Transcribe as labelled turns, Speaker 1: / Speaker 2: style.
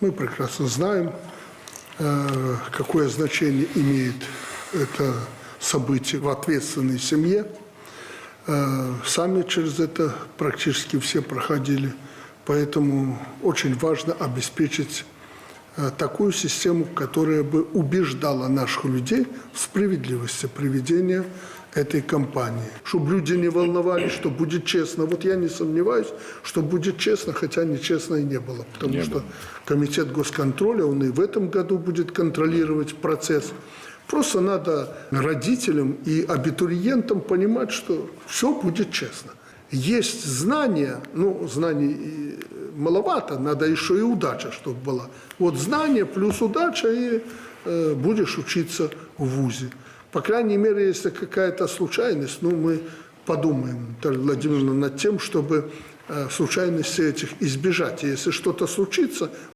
Speaker 1: Мы прекрасно знаем, какое значение имеет это событие в ответственной семье. Сами через это практически все проходили. Поэтому очень важно обеспечить такую систему, которая бы убеждала наших людей в справедливости проведения этой кампании. Чтобы люди не волновались, что будет честно. Вот я не сомневаюсь, что будет честно, хотя нечестно и не было. Потому что Комитет госконтроля, он и в этом году будет контролировать процесс. Просто надо родителям и абитуриентам понимать, что все будет честно. Есть знания, знаний маловато, надо еще и удача, чтобы была. Вот знания плюс удача, и будешь учиться в вузе. По крайней мере, если какая-то случайность, мы подумаем, Наталья Владимировна, над тем, чтобы случайностей этих избежать. И если что-то случится,